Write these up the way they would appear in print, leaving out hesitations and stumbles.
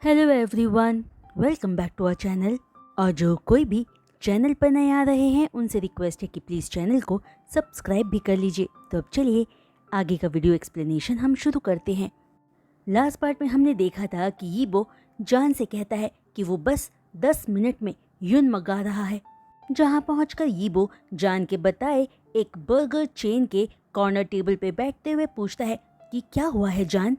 Hello everyone, welcome back to our channel. और जो कोई भी चैनल पर नए आ रहे हैं उनसे रिक्वेस्ट है कि प्लीज़ चैनल को सब्सक्राइब भी कर लीजिए। तो अब चलिए आगे का वीडियो एक्सप्लेनेशन हम शुरू करते हैं। लास्ट पार्ट में हमने देखा था कि यीबो जान से कहता है कि वो बस 10 मिनट में यून मंगा रहा है। जहां पहुंचकर यीबो जान के बताए एक बर्गर चेन के कॉर्नर टेबल पे बैठते हुए पूछता है कि क्या हुआ है जान,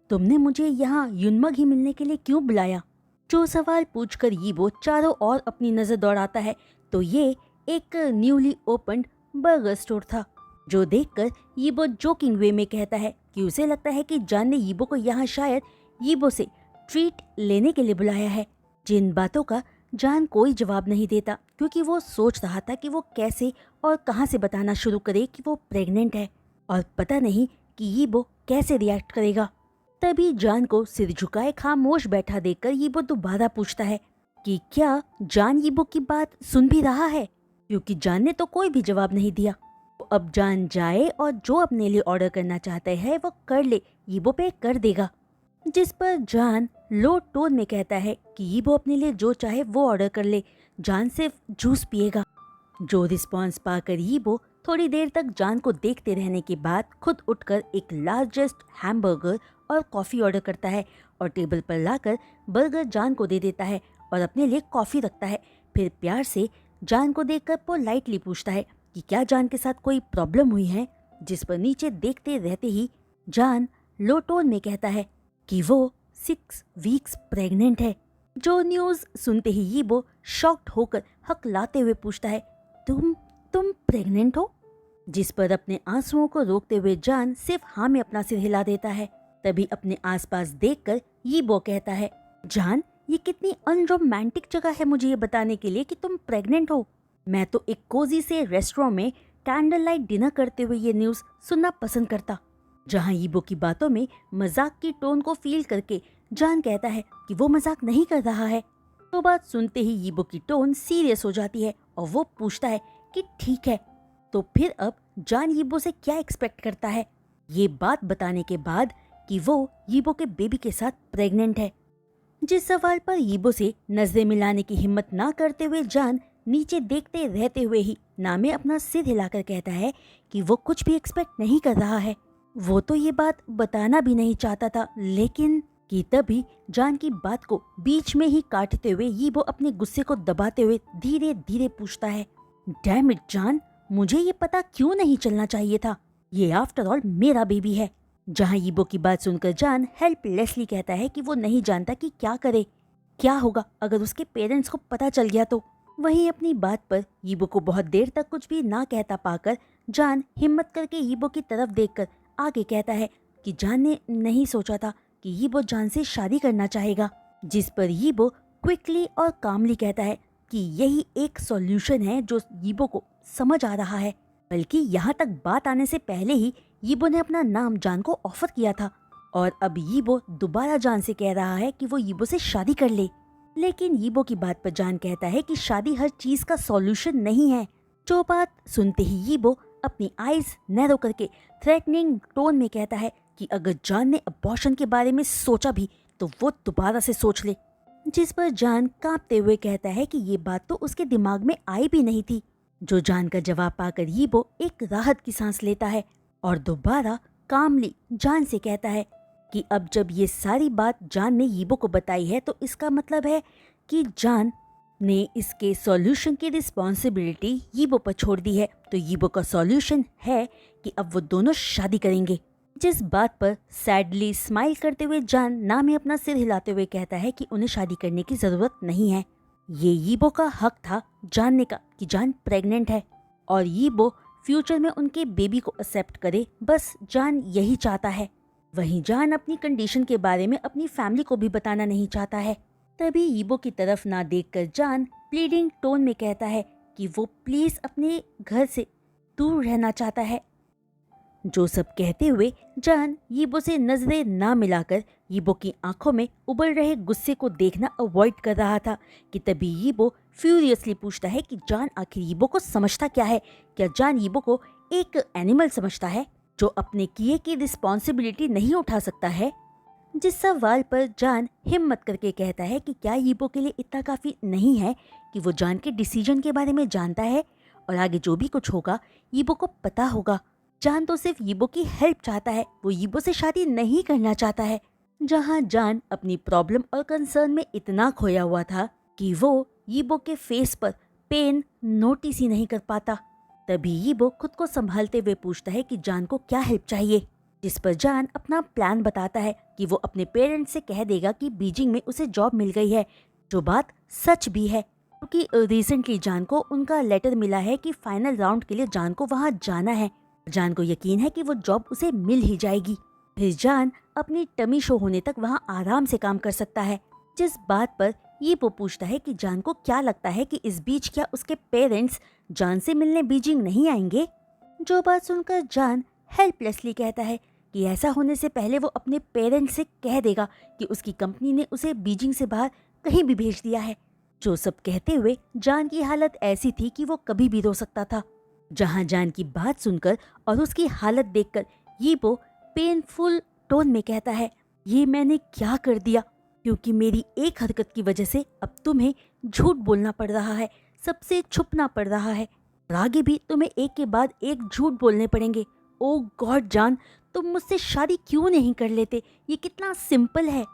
तुमने मुझे यहाँ यूनमग ही मिलने के लिए क्यों बुलाया। जो सवाल पूछकर यीबो चारों ओर अपनी नजर दौड़ाता है तो ये एक न्यूली ओपन्ड बर्गर स्टोर था। जो देखकर यीबो जोकिंग वे में कहता है कि उसे लगता है कि जान ने यीबो को यहाँ शायद यीबो से ट्रीट लेने के लिए बुलाया है। जिन बातों का जान कोई जवाब नहीं देता क्योंकि वो सोच रहा था कि वो कैसे और कहाँ से बताना शुरू करे कि वो प्रेग्नेंट है, और पता नहीं कि यीबो कैसे रिएक्ट करेगा। तभी जान को सिर झुकाए खामोश बैठा देखकर यीबो दोबारा पूछता है कि क्या जान यीबो की बात सुन भी रहा है, क्योंकि जान ने तो कोई भी जवाब नहीं दिया। तो अब जान जाए और जो अपने लिए ऑर्डर करना चाहता है वो कर ले, यीबो पे कर देगा। जिस पर जान लो टोन में कहता है कि यीबो अपने लिए जो चाहे वो ऑर्डर कर ले, जान सिर्फ जूस पिएगा। जो रिस्पॉन्स पाकर यीबो थोड़ी देर तक जान को देखते रहने के बाद खुद उठकर एक लार्जेस्ट हैमबर्गर और कॉफ़ी ऑर्डर करता है और टेबल पर लाकर बर्गर जान को दे देता है और अपने लिए कॉफ़ी रखता है। फिर प्यार से जान को देखकर पोलाइटली पूछता है कि क्या जान के साथ कोई प्रॉब्लम हुई है, जिस पर नीचे देखते रहते ही जान लो टोन में कहता है कि वो 6 वीक्स प्रेग्नेंट है। जो न्यूज़ सुनते ही यीबो शॉक्ड होकर हकलाते हुए पूछता है, तुम प्रेग्नेंट हो? जिस पर अपने आंसुओं को रोकते हुए जान सिर्फ हाँ में अपना सिर हिला देता है। तभी अपने आसपास देखकर यीबो कहता है, जान ये कितनी अनरोमांटिक जगह है मुझे ये बताने के लिए कि तुम प्रेग्नेंट हो। मैं तो एक कोजी से रेस्टोरेंट में कैंडल लाइट डिनर करते हुए ये न्यूज़ सुनना पसंद करता। जहां यीबो की बातों में मजाक की टोन को फील करके जान कहता है कि वो मजाक नहीं कर रहा है। तो बात सुनते ही यीबो की टोन सीरियस हो जाती है और वो पूछता है कि ठीक है, तो फिर अब जान यीबो से क्या एक्सपेक्ट करता है, ये बात बताने के बाद कि वो यीबो के बेबी के साथ प्रेग्नेंट है। जिस सवाल पर यीबो से नजरें मिलाने की हिम्मत ना करते हुए जान नीचे देखते रहते हुए ही ना में अपना सिर हिलाकर कहता है कि वो कुछ भी एक्सपेक्ट नहीं कर रहा है। वो तो ये बात बताना भी नहीं चाहता था, लेकिन कि तभी जान की बात को बीच में ही काटते हुए यीबो अपने गुस्से को दबाते हुए धीरे धीरे पूछता है, डैम इट जान, मुझे ये पता क्यों नहीं चलना चाहिए था, ये आफ्टर ऑल मेरा बेबी है। जहां यीबो की बात सुनकर जान हेल्पलेसली कहता है कि वो नहीं जानता कि क्या करे, क्या होगा अगर उसके पेरेंट्स को पता चल गया तो। वहीं अपनी बात पर यीबो को बहुत देर तक कुछ भी ना कहता पाकर जान हिम्मत करके यीबो की तरफ देखकर आगे कहता है कि जान ने नहीं सोचा था कि यीबो जान से शादी करना चाहेगा। जिस पर यीबो क्विकली और कामली कहता है कि यही एक सॉल्यूशन है जो यीबो को समझ आ रहा है। बल्कि यहाँ तक बात आने से पहले ही यीबो ने अपना नाम जान को ऑफर किया था और अब यीबो दोबारा जान से कह रहा है कि वो यीबो से शादी कर ले। लेकिन यीबो की बात पर जान कहता है कि शादी हर चीज का सॉल्यूशन नहीं है। जो बात सुनते ही यीबो अपनी आईज नैरो करके थ्रेटनिंग टोन में कहता है कि अगर जान ने अबॉर्शन के बारे में सोचा भी तो वो दोबारा से सोच ले। जिस पर जान कांपते हुए कहता है कि ये बात तो उसके दिमाग में आई भी नहीं थी। जो जान का जवाब पाकर यीबो एक राहत की सांस लेता है और दोबारा कामली जान से कहता है कि अब जब ये सारी बात जान ने यीबो को बताई है तो इसका मतलब है कि जान ने इसके सॉल्यूशन की रिस्पॉन्सिबिलिटी यीबो पर छोड़ दी है। तो यीबो का सॉल्यूशन है कि अब वो दोनों शादी करेंगे। जिस बात पर सैडली स्माइल करते हुए जान ना में अपना सिर हिलाते हुए कहता है कि उन्हें शादी करने की जरूरत नहीं है। ये यीबो का हक था जानने का कि जान प्रेग्नेंट है और यीबो फ्यूचर में उनके बेबी को एक्सेप्ट करे, बस जान यही चाहता है। वहीं जान अपनी कंडीशन के बारे में अपनी फैमिली को भी बताना नहीं चाहता है। तभी यीबो की तरफ ना देखकर जान प्लीडिंग टोन में कहता है कि वो प्लीज अपने घर से दूर रहना चाहता है। जो सब कहते हुए जान यीबो से नजरें ना मिलाकर यीबो की आंखों में उबल रहे गुस्से को देखना अवॉइड कर रहा था कि तभी यीबो फ्यूरियसली पूछता है कि जान आखिर यीबो को समझता क्या है? क्या जान यीबो को एक एनिमल समझता है जो अपने किए की रिस्पॉन्सिबिलिटी नहीं उठा सकता है? जिस सवाल पर जान हिम्मत करके कहता है कि क्या यीबो के लिए इतना काफी नहीं है कि वो जान के डिसीजन के बारे में जानता है और आगे जो भी कुछ होगा यीबो को पता होगा। जान तो सिर्फ यीबो की हेल्प चाहता है, वो यीबो से शादी नहीं करना चाहता है। जहां जान अपनी प्रॉब्लम और कंसर्न में इतना खोया हुआ था कि वो यीबो के फेस पर पेन नोटिस ही नहीं कर पाता। तभी यीबो खुद को संभालते हुए पूछता है कि जान को क्या हेल्प चाहिए, जिस पर जान अपना प्लान बताता है कि वो अपने पेरेंट्स से कह देगा कि बीजिंग में उसे जॉब मिल गई है, जो बात सच भी है क्योंकि रिसेंटली जान को उनका लेटर मिला है कि फाइनल राउंड के लिए जान को वहां जाना है। जान को यकीन है कि वो जॉब उसे मिल ही जाएगी। फिर जान अपनी टमी शो होने तक वहां आराम से काम कर सकता है। जिस बात पर यीबो पूछता है कि जान को क्या लगता है कि इस बीच क्या उसके पेरेंट्स जान से मिलने बीजिंग नहीं आएंगे, जो बात सुनकर जान हेल्पलेसली कहता है कि ऐसा होने से पहले वो अपने पेरेंट्स से कह देगा कि उसकी कंपनी ने उसे बीजिंग से बाहर कहीं भी भेज दिया है। जो सब कहते हुए जान की हालत ऐसी थी कि वो कभी भी रो सकता था। जहां जान की बात सुनकर और उसकी हालत देखकर यीबो पेनफुल टोन में कहता है, ये मैंने क्या कर दिया, क्योंकि मेरी एक हरकत की वजह से अब तुम्हें झूठ बोलना पड़ रहा है, सबसे छुपना पड़ रहा है और आगे भी तुम्हें एक के बाद एक झूठ बोलने पड़ेंगे। ओ गॉड जान, तुम मुझसे शादी क्यों नहीं कर लेते, ये कितना सिंपल है।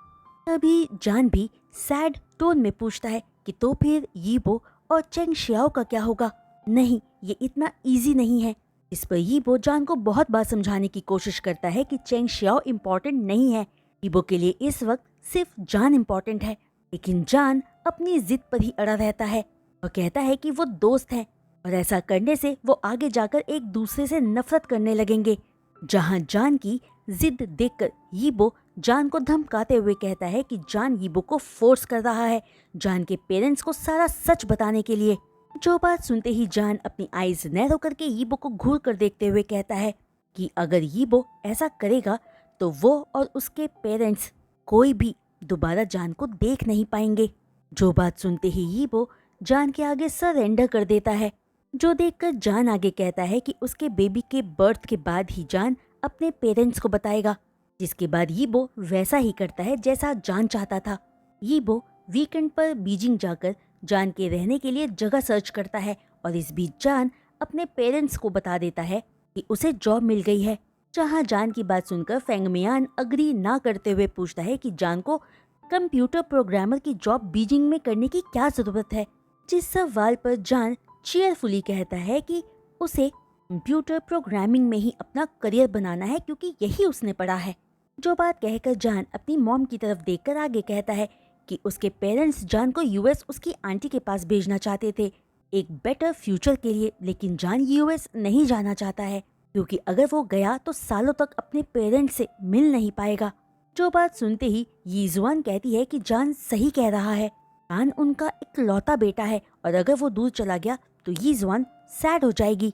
तभी जान भी सैड टोन में पूछता है कि तो फिर यीबो और चेंग शियाओ का क्या होगा। नहीं, ये इतना इजी नहीं है। इस पर यीबो जान को बहुत बार समझाने की कोशिश करता है कि चेंग शियाओ इम्पोर्टेंट नहीं है, यीबो के लिए इस वक्त सिर्फ जान इम्पोर्टेंट है। लेकिन जान अपनी जिद पर ही अड़ा रहता है और कहता है कि वो दोस्त हैं और ऐसा करने से वो आगे जाकर एक दूसरे से नफरत करने लगेंगे। जहां जान की जिद देखकर यीबो जान को धमकाते हुए कहता है कि जान यीबो को फोर्स कर रहा है जान के पेरेंट्स को सारा सच बताने के लिए। जो बात सुनते ही जान अपनी आईज नैरो करके यीबो को घूर कर देखते हुए कहता है कि अगर यीबो ऐसा करेगा तो वो और उसके पेरेंट्स कोई भी दोबारा जान को देख नहीं पाएंगे। जो बात सुनते ही यीबो जान के आगे सरेंडर कर देता है, जो देखकर जान आगे कहता है कि उसके बेबी के बर्थ के बाद ही जान अपने पेरेंट्स को बताएगा। जिसके बाद यीबो वैसा ही करता है जैसा जान चाहता था। यीबो वीकेंड पर बीजिंग जाकर जान के रहने के लिए जगह सर्च करता है और इस बीच जान अपने पेरेंट्स को बता देता है कि उसे जॉब मिल गई है। जहां जान की बात सुनकर फेंगमियान अग्री ना करते हुए पूछता है कि जान को कंप्यूटर प्रोग्रामर की जॉब बीजिंग में करने की क्या जरूरत है। जिस सवाल पर जान चीयरफुली कहता है कि उसे कंप्यूटर प्रोग्रामिंग में ही अपना करियर बनाना है क्योंकि यही उसने पढ़ा है। जो बात कहकर जान अपनी मॉम की तरफ देखकर आगे कहता है कि उसके पेरेंट्स जान को यूएस उसकी आंटी के पास भेजना चाहते थे एक बेटर फ्यूचर के लिए, लेकिन जान यूएस नहीं जाना चाहता है क्योंकि अगर वो गया तो सालों तक अपने पेरेंट्स से मिल नहीं पाएगा। जो बात सुनते ही यीजुआन कहती है कि जान सही कह रहा है, जान उनका इकलौता बेटा है और अगर वो दूर चला गया तो यीजुआन सैड हो जाएगी।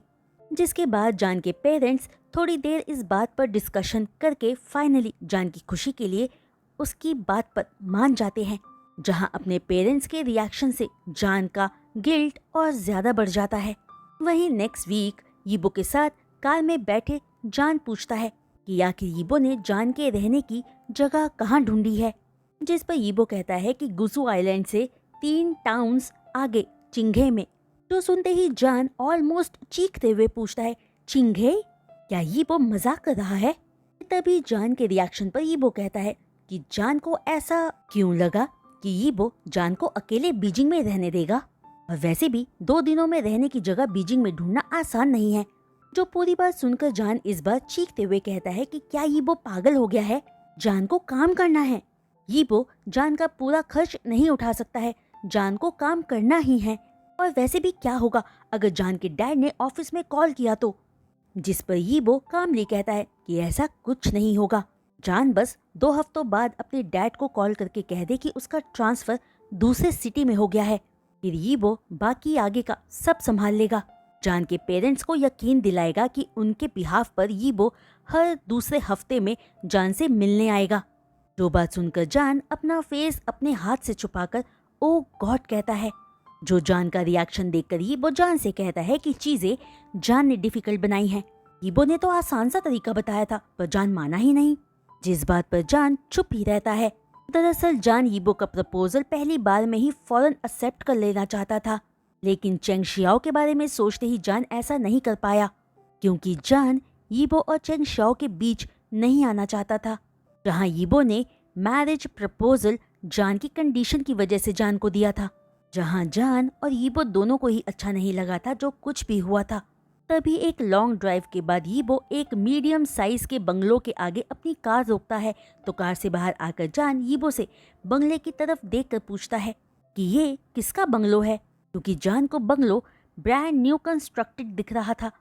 जिसके बाद जान के पेरेंट्स थोड़ी देर इस बात पर डिस्कशन करके फाइनली जान की खुशी के लिए उसकी बात पर मान जाते हैं। जहां अपने पेरेंट्स के रिएक्शन से जान का गिल्ट और ज्यादा बढ़ जाता है। वहीं नेक्स्ट वीक यीबो के साथ कार में बैठे जान पूछता है कि आखिर यीबो ने जान के रहने की जगह कहाँ ढूंढी है। जिस पर यीबो कहता है कि गुसू आइलैंड से 3 टाउन्स आगे चिंघे में। तो सुनते ही जान ऑलमोस्ट चीखते हुए पूछता है, चिंघे? क्या यीबो मजाक कर रहा है? तभी जान के रिएक्शन पर यीबो कहता है कि जान को ऐसा क्यों लगा कि यीबो जान को अकेले बीजिंग में रहने देगा, और वैसे भी 2 दिनों में रहने की जगह बीजिंग में ढूंढना आसान नहीं है। जो पूरी बात सुनकर जान इस बार चीखते हुए कहता है कि क्या यीबो पागल हो गया है, जान को काम करना है। यीबो जान का पूरा खर्च नहीं उठा सकता है, जान को काम करना ही है, और वैसे भी क्या होगा अगर जान के डैड ने ऑफिस में कॉल किया तो। जिस पर यीबो कामली कहता है कि ऐसा कुछ नहीं होगा, जान बस 2 हफ्तों बाद अपने डैड को कॉल करके कह दे कि उसका ट्रांसफर दूसरे सिटी में हो गया है, फिर यीबो बाकी आगे का सब संभाल लेगा। जान के पेरेंट्स को यकीन दिलाएगा कि उनके बिहाफ पर यीबो हर दूसरे हफ्ते में जान से मिलने आएगा। जो बात सुनकर जान अपना फेस अपने हाथ से छुपाकर ओ गॉड कहता है। जो जान का रिएक्शन देखकर यीबो जान से कहता है कि चीजें जान ने डिफिकल्ट बनाई हैं। यीबो ने तो आसान सा तरीका बताया था पर जान माना ही नहीं। जिस बात पर जान चुप ही रहता है। दरअसल जान यीबो का प्रपोजल पहली बार में ही फौरन एक्सेप्ट कर लेना चाहता था, लेकिन चेंग शियाओ के बारे में सोचते ही जान ऐसा नहीं कर पाया, क्योंकि जान यीबो और चेंग शियाओ के बीच नहीं आना चाहता था। जहां यीबो ने मैरिज प्रपोजल जान की कंडीशन की वजह से जान को दिया था, जहां जान और यीबो दोनों को ही अच्छा नहीं लगा था जो कुछ भी हुआ था। तभी एक लॉन्ग ड्राइव के बाद यीबो एक मीडियम साइज के बंगलो के आगे अपनी कार रोकता है, तो कार से बाहर आकर जान यीबो से बंगले की तरफ देखकर पूछता है कि ये किसका बंगलो है, क्योंकि जान को बंगलो ब्रांड न्यू कंस्ट्रक्टेड दिख रहा था।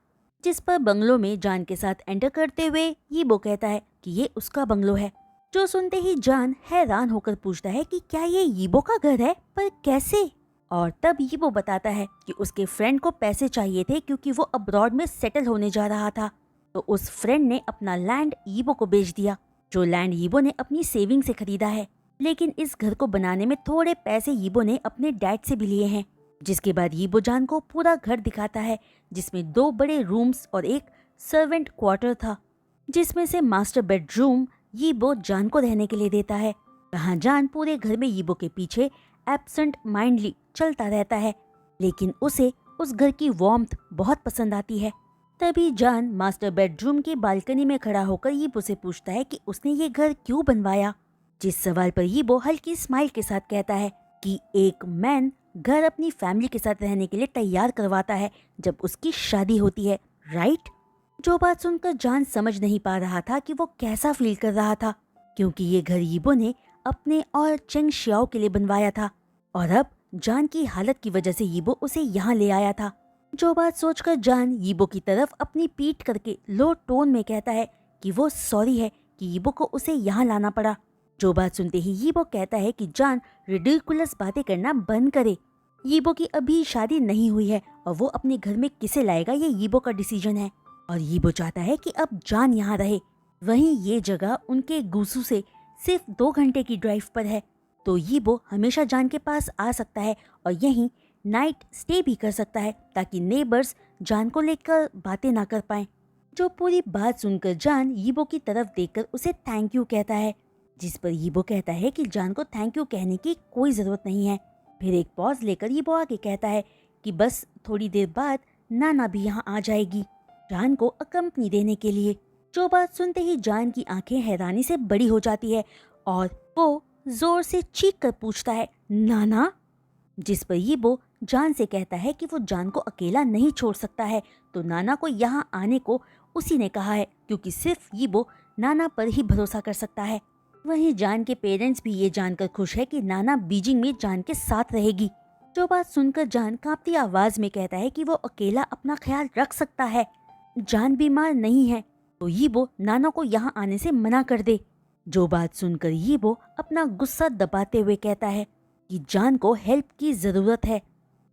जिस पर बंगलो में जान के साथ एंटर करते हुए यीबो कहता है कि ये उसका बंगलो है। जो सुनते ही जान हैरान होकर पूछता है कि क्या ये यीबो का घर है, पर कैसे। और तब यीबो बताता है कि उसके फ्रेंड को पैसे चाहिए थे क्योंकि वो अब्रॉड में सेटल होने जा रहा था, तो उस फ्रेंड ने अपना लैंड यीबो को बेच दिया, जो लैंड यीबो ने अपनी सेविंग से खरीदा है। लेकिन इस घर को बनाने में थोड़े पैसे यीबो ने अपने डैड से भी लिए हैं। जिसके बाद यीबो जान को पूरा घर दिखाता है, जिसमें 2 बड़े रूम्स और एक सर्वेंट क्वार्टर था, जिसमें से मास्टर बेडरूम यीबो जान को रहने के लिए देता है। जहाँ जान पूरे घर में यीबो के पीछे एब्सेंट माइंडली चलता रहता है, लेकिन उसे उस घर की वार्मथ बहुत पसंद आती है। तभी जान मास्टर बेडरूम की बालकनी में खड़ा होकर यीबो से पूछता है कि उसने ये घर क्यों बनवाया, जिस सवाल पर यीबो हल्की स्माइल के साथ कहता है कि एक मैन घर अपनी फैमिली के साथ रहने के लिए तैयार करवाता है जब उसकी शादी होती है, राइट। जो बात सुनकर जान समझ नहीं पा रहा था कि वो कैसा फील कर रहा था, क्योंकि ये घर यीबो ने अपने और चेंग शियाओ के लिए बनवाया था, और अब जान की हालत की वजह से यीबो उसे यहाँ ले आया था। जो बात सोचकर जान यीबो की तरफ अपनी पीठ करके लो टोन में कहता है कि वो सॉरी है कि यीबो को उसे यहाँ लाना पड़ा। जो बात सुनते ही यीबो कहता है कि जान रिडिकुलस बातें करना बंद करे। यीबो की अभी शादी नहीं हुई है और वो अपने घर में किसे लाएगा ये यीबो का डिसीजन है, और यीबो चाहता है कि अब जान यहाँ रहे। वहीं ये जगह उनके गुसू से सिर्फ 2 घंटे की ड्राइव पर है, तो यीबो हमेशा जान के पास आ सकता है और यहीं नाइट स्टे भी कर सकता है, ताकि नेबर्स जान को लेकर बातें ना कर पाएं। जो पूरी बात सुनकर जान यीबो की तरफ देखकर उसे थैंक यू कहता है, जिस पर यीबो कहता है कि जान को थैंक यू कहने की कोई ज़रूरत नहीं है। फिर एक पॉज लेकर यीबो आगे कहता है कि बस थोड़ी देर बाद नाना भी यहाँ आ जाएगी जान को अकम्पनी देने के लिए। जो बात सुनते ही जान की आंखें हैरानी से बड़ी हो जाती है और वो जोर से चीख कर पूछता है, नाना। जिस पर यीबो जान से कहता है कि वो जान को अकेला नहीं छोड़ सकता है, तो नाना को यहाँ आने को उसी ने कहा है, क्योंकि सिर्फ यीबो नाना पर ही भरोसा कर सकता है। वहीं जान के पेरेंट्स भी ये जानकर खुश है कि नाना बीजिंग में जान के साथ रहेगी। जो बात सुनकर जान कांपती आवाज में कहता है कि वो अकेला अपना ख्याल रख सकता है, जान बीमार नहीं है, तो यीबो नाना को यहाँ आने से मना कर दे। जो बात सुनकर यीबो अपना गुस्सा दबाते हुए कहता है कि जान को हेल्प की जरूरत है,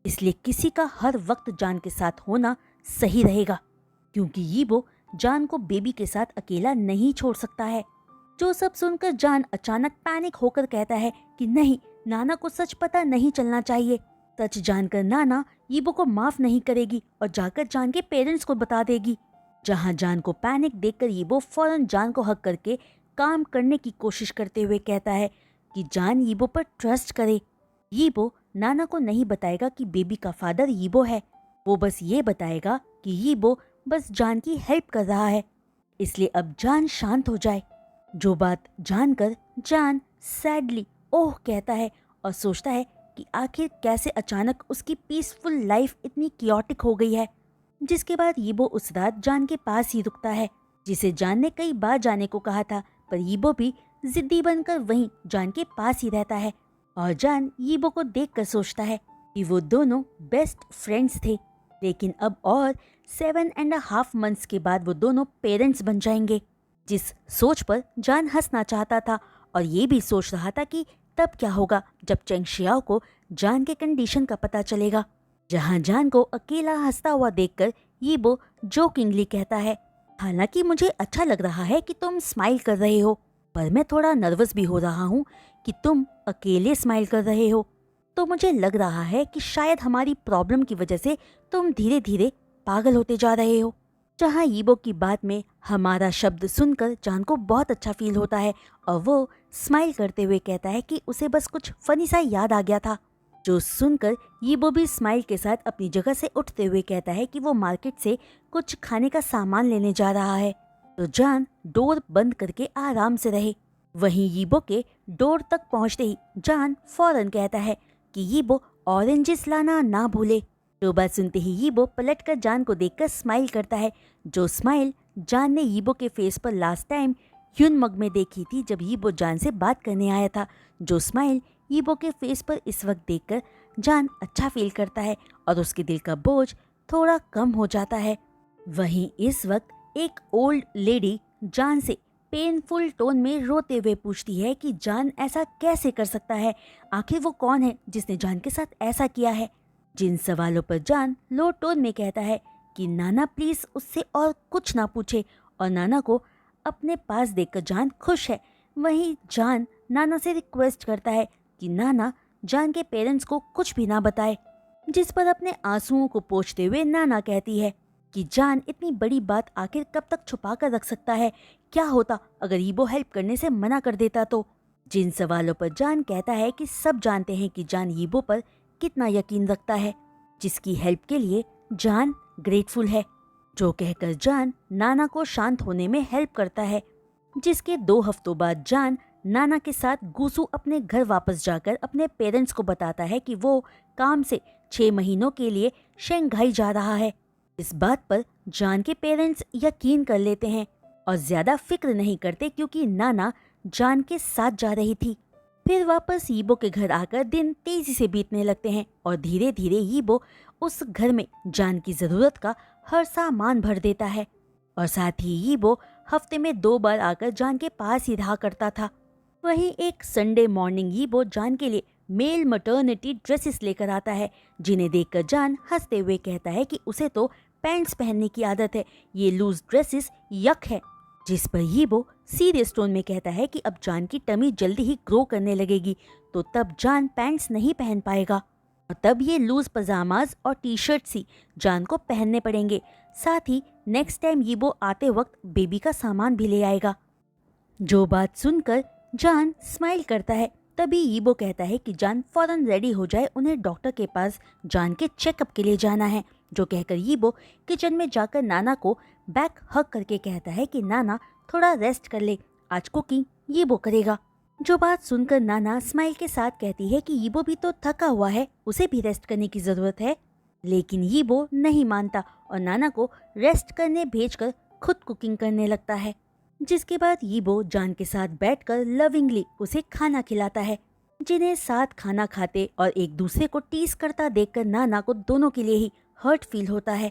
इसलिए किसी का हर वक्त जान के साथ होना सही रहेगा, क्योंकि यीबो जान को बेबी के साथ अकेला नहीं छोड़ सकता है। जो सब सुनकर जान अचानक पैनिक होकर कहता है कि नहीं, नाना को सच पता नहीं चलना चाहिए। सच जानकर नाना यीबो को माफ नहीं करेगी और जाकर जान के पेरेंट्स को बता देगी। जहां जान को पैनिक देखकर यीबो फौरन जान को हक करके काम करने की कोशिश करते हुए कहता है कि जान यीबो पर ट्रस्ट करे। यीबो नाना को नहीं बताएगा कि बेबी का फादर यीबो है, वो बस ये बताएगा कि यीबो बस जान की हेल्प कर रहा है, इसलिए अब जान शांत हो जाए। जो बात जानकर जान सैडली ओह कहता है और सोचता है कि आखिर कैसे अचानक उसकी पीसफुल लाइफ इतनी कियोटिक हो गई है। जिसके बाद यीबो उस रात जान के पास ही रुकता है, जिसे जान ने कई बार जाने को कहा था, पर यीबो भी जिद्दी बनकर वहीं जान के पास ही रहता है। और जान यीबो को देखकर सोचता है कि वो दोनों बेस्ट फ्रेंड्स थे, लेकिन अब और 7.5 मंथ्स के बाद वो दोनों पेरेंट्स बन जाएंगे। जिस सोच पर जान हंसना चाहता था और ये भी सोच रहा था कि तब क्या होगा जब चेंग शियाओ को जान के कंडीशन का पता चलेगा। जहां जान को अकेला हंसता हुआ देखकर यीबो जोकिंगली कहता है, हालांकि मुझे अच्छा लग रहा है कि तुम स्माइल कर रहे हो, पर मैं थोड़ा नर्वस भी हो रहा हूँ कि तुम अकेले स्माइल कर रहे हो, तो मुझे लग रहा है कि शायद हमारी प्रॉब्लम की वजह से तुम धीरे धीरे पागल होते जा रहे हो। जहाँ यीबो की बात में हमारा शब्द सुनकर जान को बहुत अच्छा फील होता है और वो स्माइल करते हुए कहता है कि उसे बस कुछ फनी सा याद आ गया था। जो सुनकर यीबो भी स्माइल के साथ अपनी जगह से उठते हुए कहता है कि वो मार्केट से कुछ खाने का सामान लेने जा रहा है, तो जान डोर बंद करके आराम से रहे। वहीं यीबो के डोर तक पहुंचते ही जान फौरन कहता है कि यीबो ऑरेंजेस लाना ना भूले। जो बात सुनते ही यीबो पलटकर जान को देखकर स्माइल करता है, जो स्माइल जान ने यीबो के फेस पर लास्ट टाइम ह्यून मग में देखी थी जब यीबो जान से बात करने आया था। जो स्माइल यीबो के फेस पर इस वक्त देखकर जान अच्छा फील करता है और उसके दिल का बोझ थोड़ा कम हो जाता है। वहीं इस वक्त एक ओल्ड लेडी जान से पेनफुल टोन में रोते हुए पूछती है कि जान ऐसा कैसे कर सकता है, आखिर वो कौन है जिसने जान के साथ ऐसा किया है। जिन सवालों पर जान लो टोन में कहता है कि नाना प्लीज उससे और कुछ ना पूछे और नाना को अपने पास देखकर जान खुश है। वहीं जान नाना से रिक्वेस्ट करता है कि नाना जान के पेरेंट्स को कुछ भी ना बताए, जिस पर अपने आंसुओं को पोंछते हुए नाना कहती है कि जान इतनी बड़ी बात आखिर कब तक छुपा कर रख सकता है, क्या होता अगर यीबो हेल्प करने से मना कर देता तो। जिन सवालों पर जान कहता है कि सब जानते हैं कि जान यीबो पर कितना यकीन रखता है, जिसकी हेल्प के लिए जान ग्रेटफुल है। जो कहकर जान नाना को शांत होने में हेल्प करता है, जिसके 2 हफ्तों बाद जान नाना के साथ गूसू अपने घर वापस जाकर अपने पेरेंट्स को बताता है कि वो काम से 6 महीनों के लिए शंघाई जा रहा है। इस बात पर जान के पेरेंट्स यकीन कर लेते हैं और ज्यादा फिक्र नहीं करते क्योंकि नाना जान के साथ जा रही थी। फिर वापस यीबो के घर आकर दिन तेजी से बीतने लगते हैं और धीरे धीरे यीबो उस घर में जान की जरूरत का हर सामान भर देता है और साथ ही यीबो हफ्ते में 2 बार आकर जान के पास ही रहा करता था। वहीं एक संडे मॉर्निंग यीबो जान के लिए मेल मटर्निटी ड्रेसेस लेकर आता है, जिन्हें देखकर जान हंसते हुए कहता है कि उसे तो पैंट्स पहनने की आदत है, ये लूज ड्रेसेस यक है। जिस पर यीबो सीरियस टोन में कहता है कि अब जान की टमी जल्दी ही ग्रो करने लगेगी, तो तब जान पैंट्स नहीं पहन पाएगा और तब ये लूज पजामाज और टी शर्ट ही जान को पहनने पड़ेंगे। साथ ही नेक्स्ट टाइम यीबो आते वक्त बेबी का सामान भी ले आएगा। जो बात सुनकर जान स्माइल करता है। तभी यीबो कहता है कि जान फौरन रेडी हो जाए, उन्हें डॉक्टर के पास जान के चेकअप के लिए जाना है। जो कहकर यीबो किचन में जाकर नाना को बैक हग करके कहता है कि नाना थोड़ा रेस्ट कर ले, आज कुकिंग यीबो करेगा। जो बात सुनकर नाना स्माइल के साथ कहती है कि यीबो भी तो थका हुआ है, उसे भी रेस्ट करने की जरूरत है। लेकिन यीबो नहीं मानता और नाना को रेस्ट करने भेजकर खुद कुकिंग करने लगता है। जिसके बाद यीबो जान के साथ बैठकर लविंगली उसे खाना खिलाता है। जिन्हें साथ खाना खाते और एक दूसरे को टीज करता देखकर नाना को दोनों के लिए ही हर्ट फील होता है।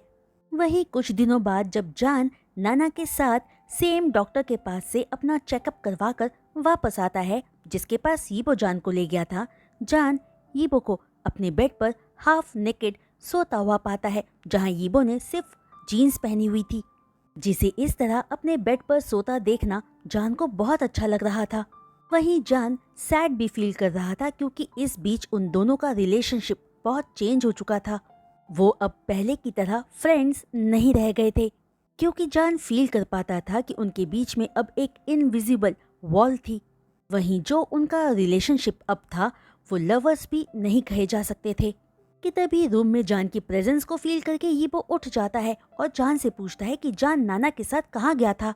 वहीं कुछ दिनों बाद जब जान नाना के साथ सेम डॉक्टर के पास से अपना चेकअप करवाकर वापस आता है, जिसके पास यीबो जान को ले गया था, जान यीबो को अपने बेड पर हाफ नेकेड सोता हुआ पाता है, जहां यीबो ने सिर्फ जीन्स पहनी हुई थी। जिसे इस तरह अपने बेड पर सोता देखना जान को बहुत अच्छा लग रहा था। वहीं जान सैड भी फील कर रहा था क्योंकि इस बीच उन दोनों का रिलेशनशिप बहुत चेंज हो चुका था। वो अब पहले की तरह फ्रेंड्स नहीं रह गए थे, क्योंकि जान फील कर पाता था कि उनके बीच में अब एक इनविजिबल वॉल थी। वहीं जो उनका रिलेशनशिप अब था वो लवर्स भी नहीं कहे जा सकते थे। कि तभी रूम में जान की प्रेजेंस को फील करके यीबो उठ जाता है और जान से पूछता है कि जान नाना के साथ कहाँ गया था।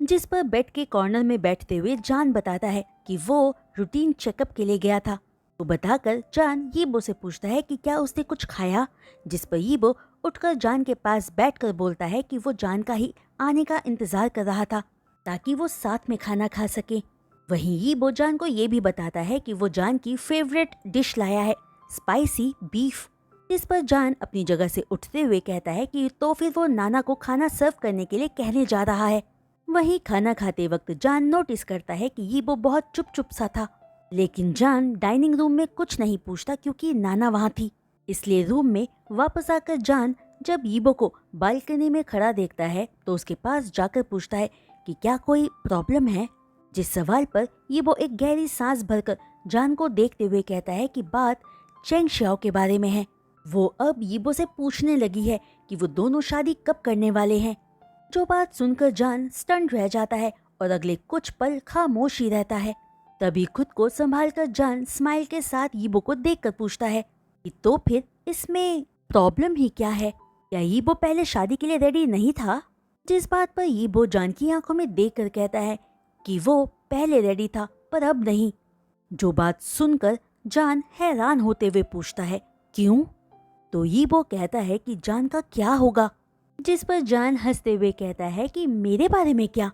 जिस पर बेड के कॉर्नर में बैठते हुए जान बताता है कि वो रूटीन चेकअप के लिए गया था। तो बताकर जान यीबो से पूछता है कि क्या उसने कुछ खाया, जिस पर यीबो उठकर जान के पास बैठकर बोलता है कि वो जान का ही आने का इंतजार कर रहा था ताकि वो साथ में खाना खा सके। वहीं यीबो जान को ये भी बताता है कि वो जान की फेवरेट डिश लाया है, स्पाइसी बीफ। इस पर जान अपनी जगह से उठते हुए कहता है कि तो फिर वो नाना को खाना सर्व करने के लिए कहने जा रहा है। वहीं खाना खाते वक्त जान नोटिस करता है कि यीबो बहुत चुप चुप सा था, लेकिन जान डाइनिंग रूम में कुछ नहीं पूछता क्योंकि नाना वहाँ थी। इसलिए रूम में वापस आकर जान जब यीबो को बालकनी में खड़ा देखता है तो उसके पास जाकर पूछता है कि क्या कोई प्रॉब्लम है। जिस सवाल पर यीबो एक गहरी सांस भरकर जान को देखते हुए कहता है कि बात चेंग शियाओ के बारे में है। वो अब यीबो से पूछने लगी है कि वो दोनों शादी कब करने वाले हैं। जो बात सुनकर जान स्टन रह जाता है और अगले कुछ पल खामोश ही रहता है। तभी खुद को संभाल कर जान स्माइल के साथ यीबो को देखकर पूछता है कि तो फिर इसमें प्रॉब्लम ही क्या है? क्या यीबो पहले शादी के लिए रेडी नहीं था? जिस बात पर यीबो जान की आंखों में देखकर कहता है कि वो पहले रेडी था पर अब नहीं। जो बात सुनकर जान हैरान होते हुए पूछता है क्यों? तो यीबो कहता है कि जान का क्या होगा? जिस पर जान हंसते हुए कहता है कि मेरे बारे में क्या?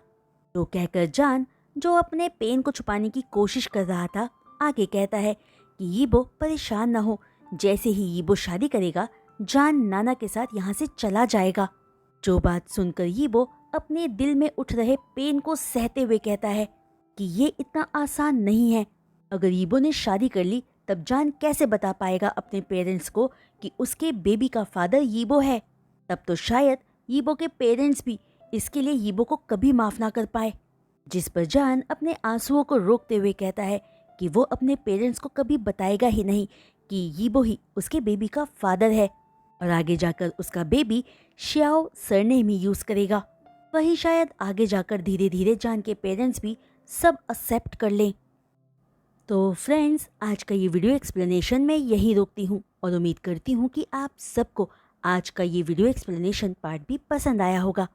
तो कहकर जान, जो अपने पेन को छुपाने की कोशिश कर रहा था, आगे कहता है कि यीबो परेशान न हो, जैसे ही यीबो शादी करेगा जान नाना के साथ यहाँ से चला जाएगा। जो बात सुनकर यीबो अपने दिल में उठ रहे पेन को सहते हुए कहता है कि ये इतना आसान नहीं है। अगर यीबो ने शादी कर ली तब जान कैसे बता पाएगा अपने पेरेंट्स को कि उसके बेबी का फादर यीबो है? तब तो शायद यीबो के पेरेंट्स भी इसके लिए यीबो को कभी माफ ना कर पाए। जिस पर जान अपने आंसुओं को रोकते हुए कहता है कि वो अपने पेरेंट्स को कभी बताएगा ही नहीं कि यीबो ही उसके बेबी का फादर है, और आगे जाकर उसका बेबी श्याओ सरनेम ही यूज करेगा। वही शायद आगे जाकर धीरे धीरे जान के पेरेंट्स भी सब एक्सेप्ट कर लें। तो फ्रेंड्स, आज का ये वीडियो एक्सप्लेनेशन मैं यहीं रोकती हूँ और उम्मीद करती हूँ कि आप सबको आज का ये वीडियो एक्सप्लेनेशन पार्ट भी पसंद आया होगा।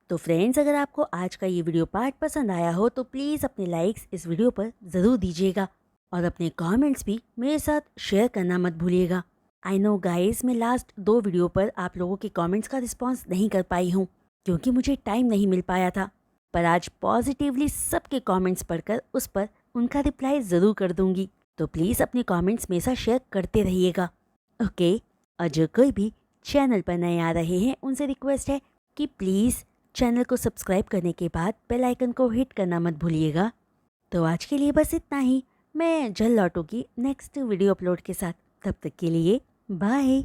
तो फ्रेंड्स, अगर आपको आज का ये वीडियो पार्ट पसंद आया हो तो प्लीज़ अपने लाइक्स इस वीडियो पर ज़रूर दीजिएगा और अपने कमेंट्स भी मेरे साथ शेयर करना मत भूलिएगा। आई नो गाइस, मैं लास्ट 2 वीडियो पर आप लोगों के कमेंट्स का रिस्पॉन्स नहीं कर पाई हूँ क्योंकि मुझे टाइम नहीं मिल पाया था, पर आज पॉजिटिवली सबके कमेंट्स पढ़कर उस पर उनका रिप्लाई ज़रूर कर दूंगी। तो प्लीज़ अपने कमेंट्स मेरे साथ शेयर करते रहिएगा। ओके, और जो कोई भी चैनल पर नए आ रहे हैं उनसे रिक्वेस्ट है कि प्लीज़ चैनल को सब्सक्राइब करने के बाद बेल आइकन को हिट करना मत भूलिएगा। तो आज के लिए बस इतना ही। मैं जल्द लौटूंगी नेक्स्ट वीडियो अपलोड के साथ। तब तक के लिए बाय।